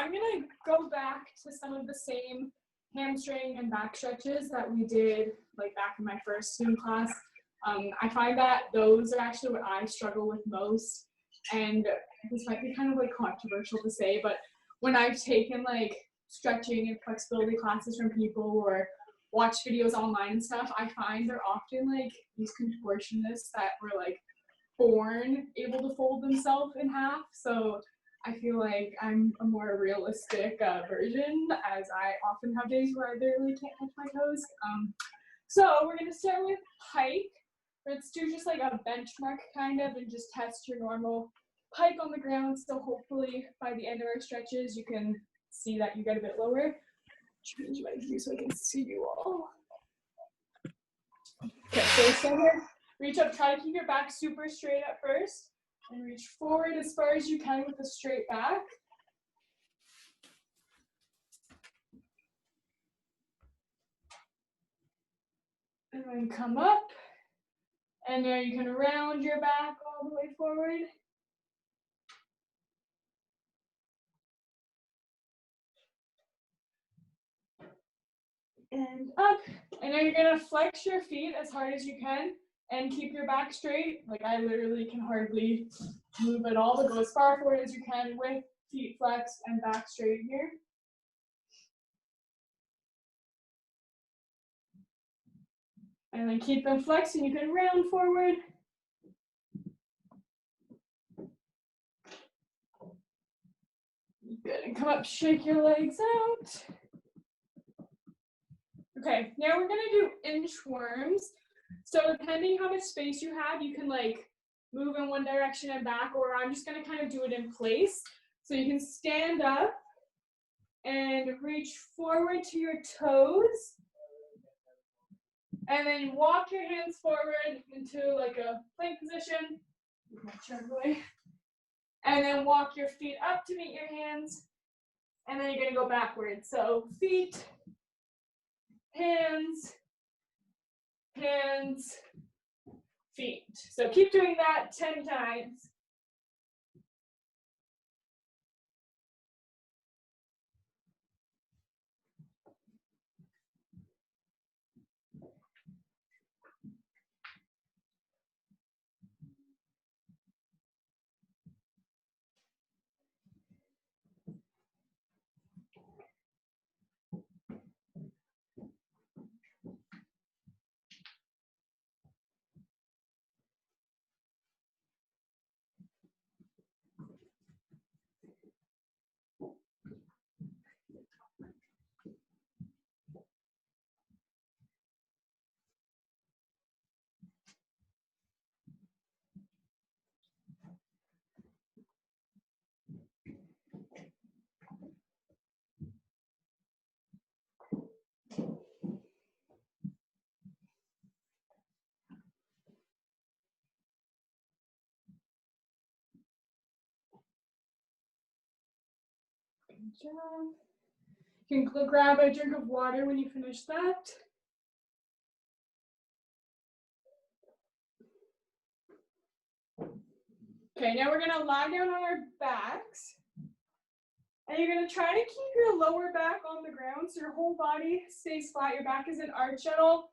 I'm gonna go back to some of the same hamstring and back stretches that we did like back in my first Zoom class. I find that those are actually what I struggle with most, and this might be kind of like controversial to say, but when I've taken like stretching and flexibility classes from people or watch videos online and stuff, I find they're often like these contortionists that were like born able to fold themselves in half. So I feel like I'm a more realistic version, as I often have days where I barely can't touch my toes. So we're gonna start with pike. Let's do just like a benchmark kind of and just test your normal pike on the ground. So hopefully by the end of our stretches, you can see that you get a bit lower. Change my view so I can see you all. Okay, so stay here. Reach up, try to keep your back super straight at first, and reach forward as far as you can with a straight back. And then come up, and now you can round your back all the way forward. And up, and now you're gonna flex your feet as hard as you can and keep your back straight. Like I literally can hardly move at all, but go as far forward as you can with feet flexed and back straight here. And then keep them flexed and you can round forward. Good, and come up, shake your legs out. Okay, now we're gonna do inchworms. So depending how much space you have, you can like move in one direction and back, or I'm just gonna kind of do it in place. So you can stand up and reach forward to your toes. And then walk your hands forward into like a plank position. And then walk your feet up to meet your hands. And then you're gonna go backwards. So feet, hands, hands, feet. So keep doing that 10 times. Good job. You can grab a drink of water when you finish that. Okay, now we're gonna lie down on our backs. And you're gonna try to keep your lower back on the ground so your whole body stays flat. Your back isn't arched at all.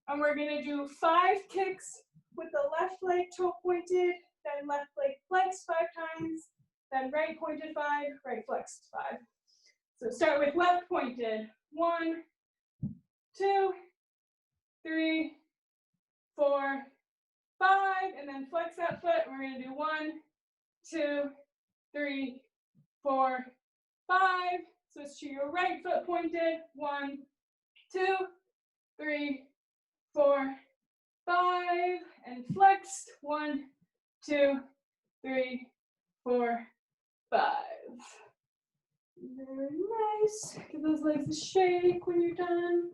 And we're gonna do 5 kicks with the left leg toe pointed, then left leg flexed 5 times, then right pointed 5, right flexed 5. So start with left pointed. 1, 2, 3, 4, 5, and then flex that foot. We're gonna do 1, 2, 3, 4, 5. Switch to your right foot pointed. 1, 2, 3, 4, 5, and flexed. 1, 2, 3, 4, 5. Very nice. Give those legs a shake when you're done.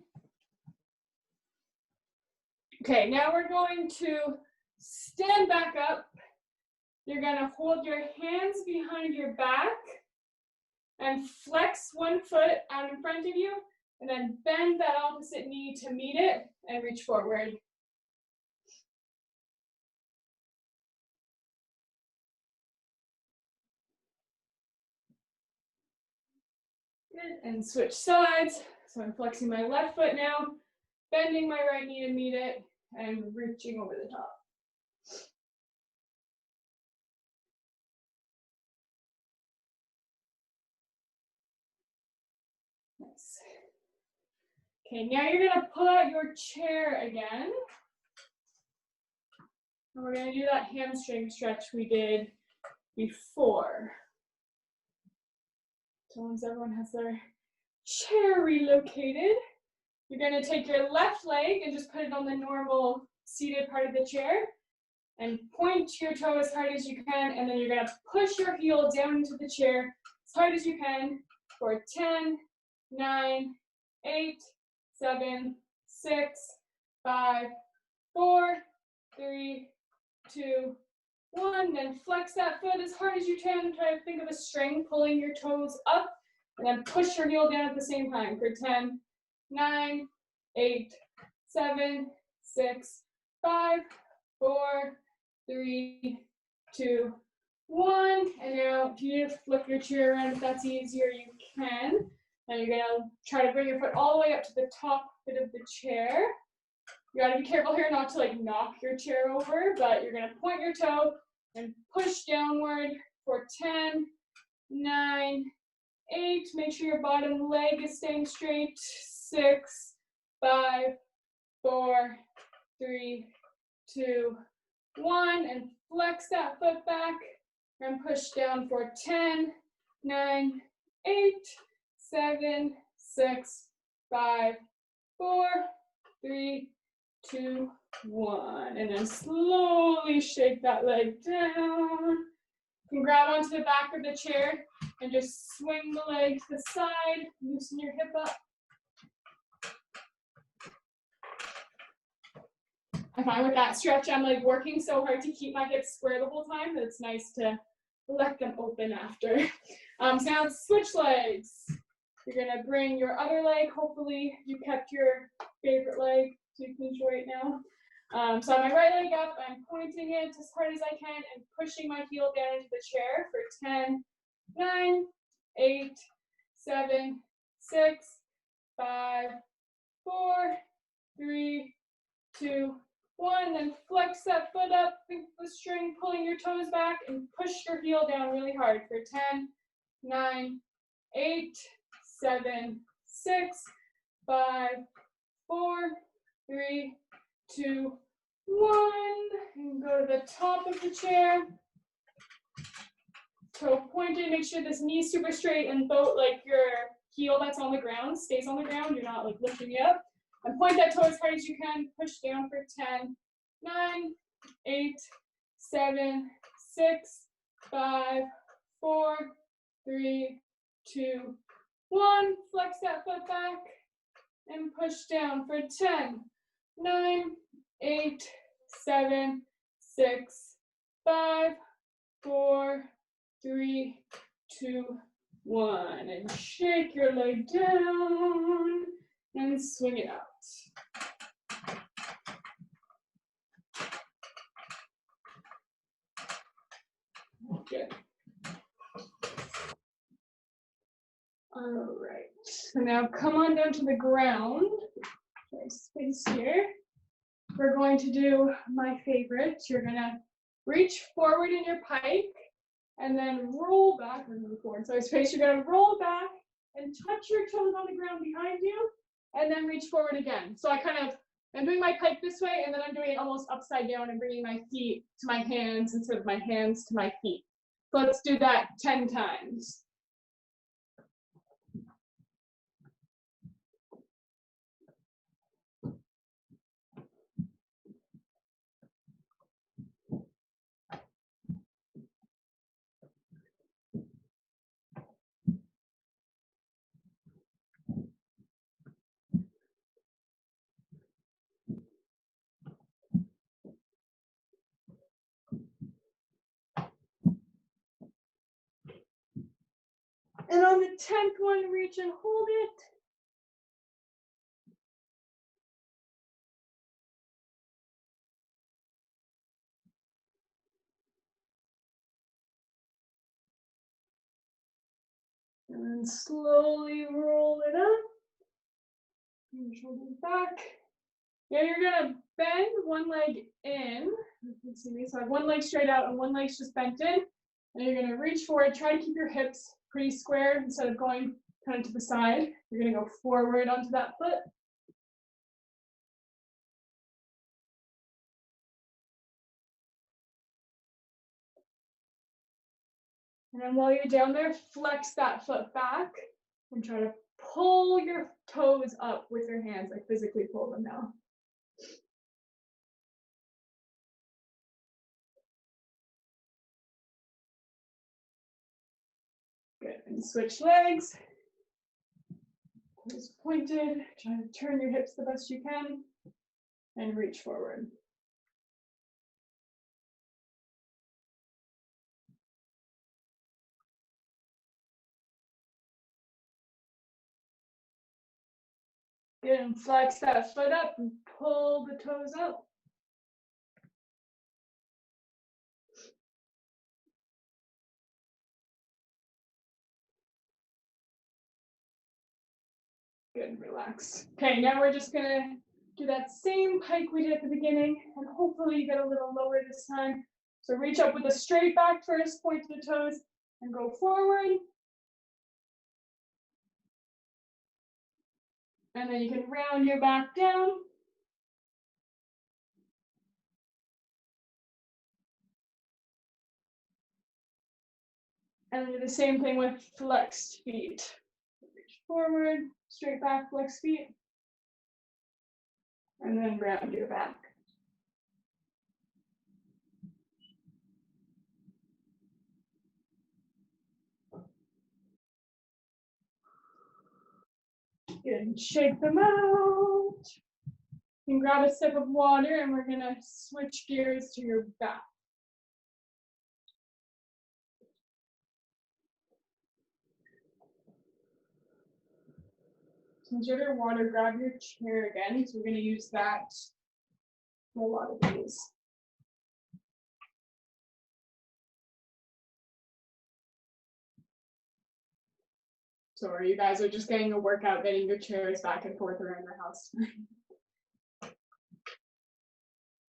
Okay, now we're going to stand back up. You're gonna hold your hands behind your back and flex one foot out in front of you, and then bend that opposite knee to meet it and reach forward. And switch sides. So I'm flexing my left foot now, bending my right knee to meet it, and reaching over the top. Nice. Okay, now you're gonna pull out your chair again. And we're gonna do that hamstring stretch we did before. So once everyone has their chair relocated, you're gonna take your left leg and just put it on the normal seated part of the chair and point your toe as hard as you can, and then you're gonna push your heel down into the chair as hard as you can for 10, 9, 8, 7, 6, 5, 4, 3, 2, 1. Then flex that foot as hard as you can. Try to think of a string pulling your toes up, and then push your heel down at the same time for 10, 9, 8, 7, 6, 5, 4, 3, 2, 1. And now if you need to flip your chair around, if that's easier, you can. And you're gonna try to bring your foot all the way up to the top bit of the chair. You gotta be careful here not to like knock your chair over, but you're gonna point your toe and push downward for 10, 9, 8. Make sure your bottom leg is staying straight. 6, 5, 4, 3, 2, 1. And flex that foot back and push down for 10, 9, 8, 7, 6, 5, 4, 3, 2, 1. And then slowly shake that leg down. You can grab onto the back of the chair and just swing the leg to the side, loosen your hip up. I find with that stretch, I'm like working so hard to keep my hips square the whole time that it's nice to let them open after. So now switch legs. You're gonna bring your other leg. Hopefully you kept your favorite leg so you can enjoy it now. So my right leg up, I'm pointing it as hard as I can and pushing my heel down into the chair for 10, 9, 8, 7, 6, 5, 4, 3, 2, 1. Then flex that foot up, think of the string, pulling your toes back, and push your heel down really hard for 10, 9, 8, 7, 6, 5, 4, 3, 2, 1. And go to the top of the chair. Toe pointed, make sure this knee's super straight and both like your heel that's on the ground stays on the ground. You're not like lifting it up. And point that toe as hard as you can. Push down for 10, 9, 8, 7, 6, 5, 4, 3, 2, 1. Flex that foot back and push down for 10, 9, 8, 7, 6, 5, 4, 3, 2, 1. And shake your leg down and swing it out. Good. All right. So now come on down to the ground. Nice space here. We're going to do my favorite. You're gonna reach forward in your pike and then roll back. We're moving forward. So space. You're gonna roll back and touch your toes on the ground behind you, and then reach forward again. So I'm doing my pike this way, and then I'm doing it almost upside down and bringing my feet to my hands instead of my hands to my feet. So let's do that 10 times. And on the 10th one, reach and hold it. And then slowly roll it up. Bring your shoulders back. Now you're gonna bend one leg in. You can see me. So I have one leg straight out and one leg's just bent in. And you're gonna reach forward. Try to keep your hips pretty square instead of going kind of to the side. You're gonna go forward onto that foot. And then while you're down there, flex that foot back and try to pull your toes up with your hands, like physically pull them now. Good, and switch legs. Toes pointed, try to turn your hips the best you can and reach forward. Good, and flex that foot up and pull the toes up. Good, relax. Okay, now we're just gonna do that same pike we did at the beginning, and hopefully you get a little lower this time. So reach up with a straight back first, point to the toes, and go forward. And then you can round your back down. And do the same thing with flexed feet. Reach forward, straight back, flex feet. And then round your back. Good, and shake them out. You can grab a sip of water and we're gonna switch gears to your back. Since you're your water, grab your chair again. So we're gonna use that for a lot of these. Sorry, you guys are just getting a workout, getting your chairs back and forth around the house.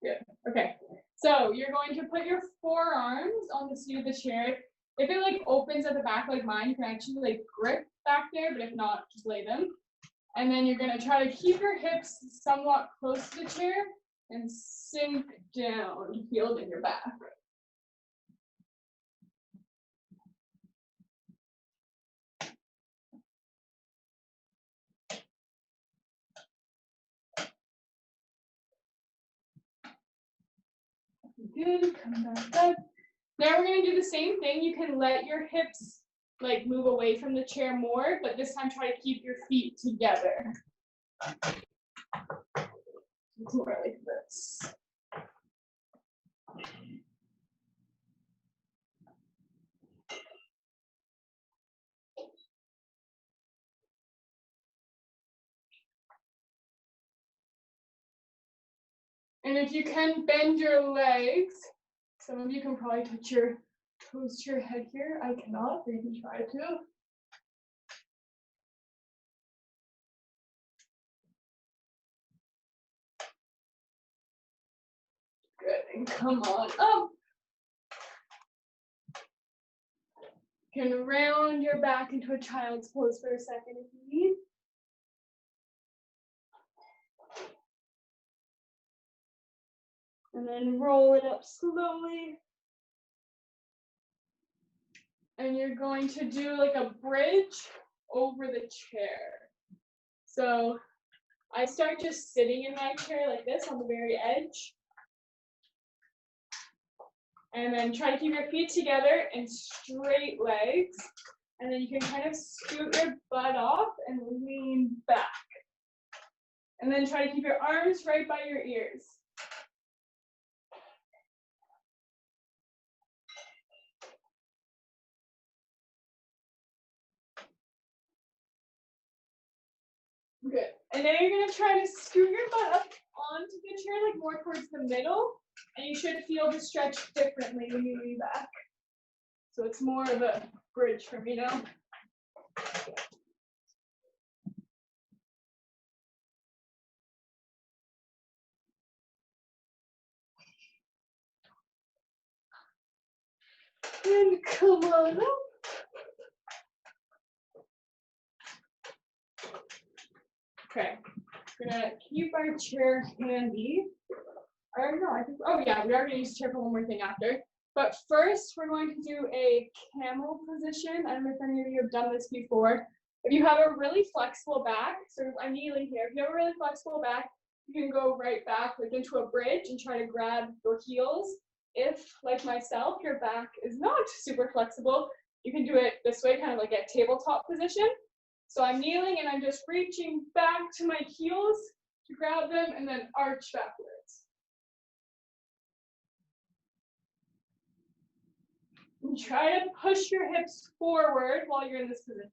Good, okay. So you're going to put your forearms on the seat of the chair. If it like opens at the back like mine, you can actually like grip back there, but if not, just lay them. And then you're gonna try to keep your hips somewhat close to the chair and sink down, heel in your back. Good, come back up. Now we're gonna do the same thing. You can let your hips like move away from the chair more, but this time try to keep your feet together. It's more like this. And if you can bend your legs, some of you can probably touch your toes to your head here. I cannot, but you can try to. Good, and come on up. You can round your back into a child's pose for a second if you need. And then roll it up slowly. And you're going to do like a bridge over the chair. So I start just sitting in my chair like this on the very edge. And then try to keep your feet together and straight legs. And then you can kind of scoot your butt off and lean back. And then try to keep your arms right by your ears. Good. And then you're going to try to scoot your butt up onto the chair, like more towards the middle. And you should feel the stretch differently when you lean back. So it's more of a bridge for me now. And come on up. Okay, we're gonna keep our chair handy. Or no, I think, oh yeah, we are gonna use the chair for one more thing after. But first, we're going to do a camel position. I don't know if any of you have done this before. If you have a really flexible back, so I'm kneeling here. If you have a really flexible back, you can go right back like into a bridge and try to grab your heels. If, like myself, your back is not super flexible, you can do it this way, kind of like a tabletop position. So I'm kneeling and I'm just reaching back to my heels to grab them and then arch backwards. And try to push your hips forward while you're in this position.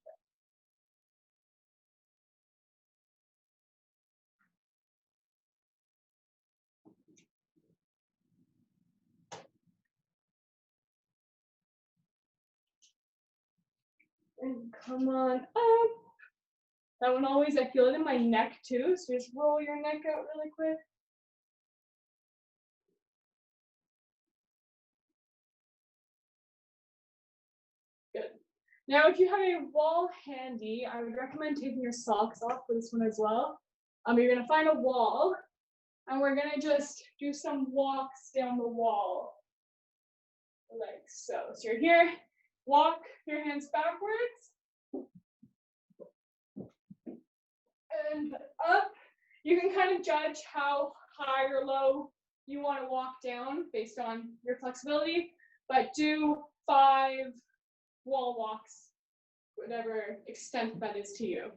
And come on up. That one always, I feel it in my neck too, so just roll your neck out really quick. Good. Now, if you have a wall handy, I would recommend taking your socks off for this one as well. You're gonna find a wall, and we're gonna just do some walks down the wall, like so. So you're here, walk your hands backwards, and up. You can kind of judge how high or low you want to walk down based on your flexibility, but do 5 wall walks, whatever extent that is to you.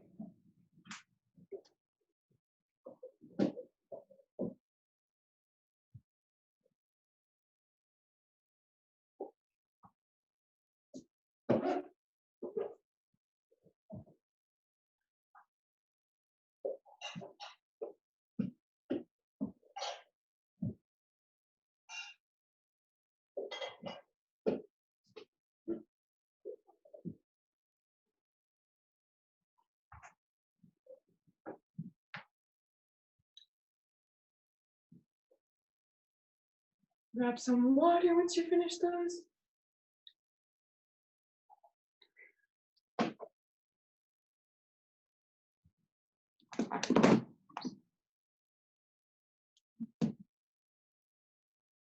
Grab some water once you finish those.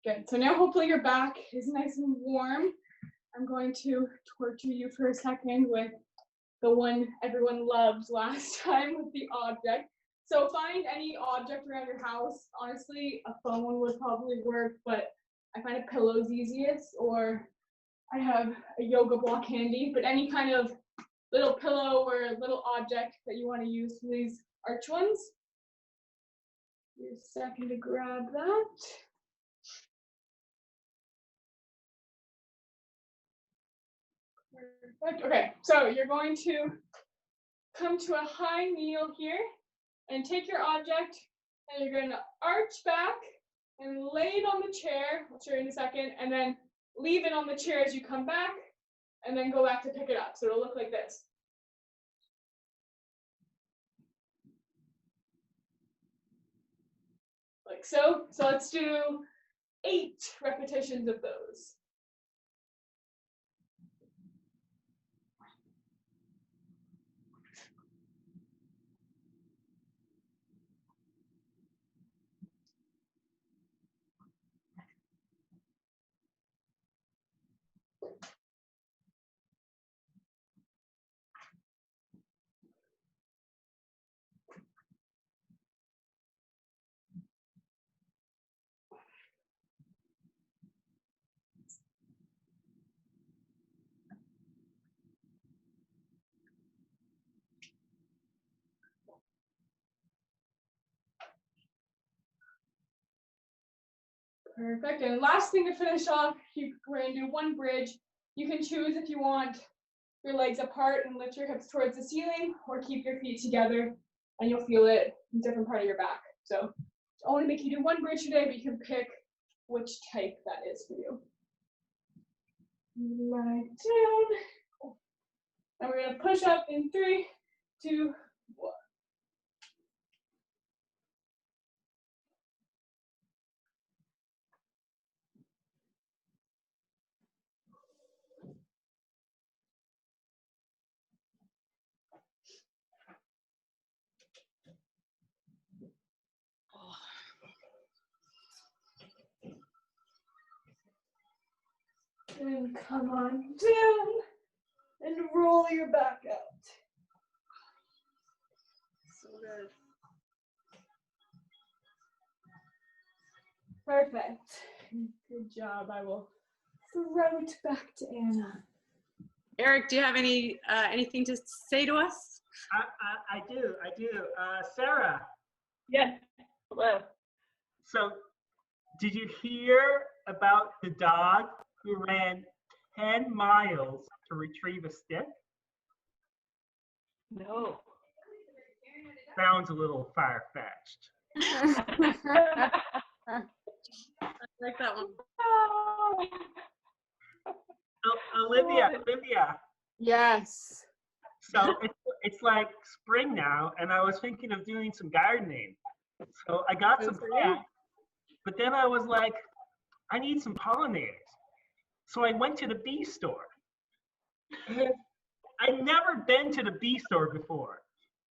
Good, so now hopefully your back is nice and warm. I'm going to torture you for a second with the one everyone loved last time with the object. So find any object around your house. Honestly, a phone would probably work, but I find a pillow's easiest, or I have a yoga block handy, but any kind of little pillow or little object that you want to use for these arch ones. Give me a second to grab that. Perfect. Okay, so you're going to come to a high kneel here and take your object and you're going to arch back and lay it on the chair. I'll show you in a second, and then leave it on the chair as you come back and then go back to pick it up. So it'll look like this. Like so. So let's do 8 repetitions of those. Perfect. And last thing to finish off, we're going to do 1 bridge. You can choose if you want your legs apart and lift your hips towards the ceiling, or keep your feet together and you'll feel it in a different part of your back. So I want to make you do 1 bridge today, but you can pick which type that is for you. Lie down. And we're gonna push up in 3, 2, 1. And come on down and roll your back out. So good. Perfect. Good job. I will throw it back to Anna. Eric, do you have anything to say to us? I do. Sarah. Yes. Hello. So, did you hear about the dog who ran 10 miles to retrieve a stick? No. Sounds a little far-fetched. I like that one. Olivia. Yes. So it's like spring now, and I was thinking of doing some gardening. So I got some plants, but then I was like, I need some pollinators. So I went to the bee store. And I'd never been to the bee store before,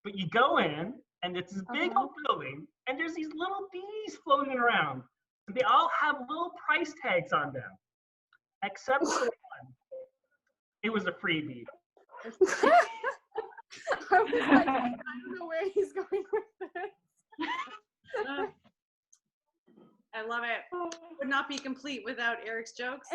but you go in, and it's this big old building, and there's these little bees floating around. And they all have little price tags on them, except for one. It was a freebie. I was like, I don't know where he's going with this. I love it. Would not be complete without Eric's jokes.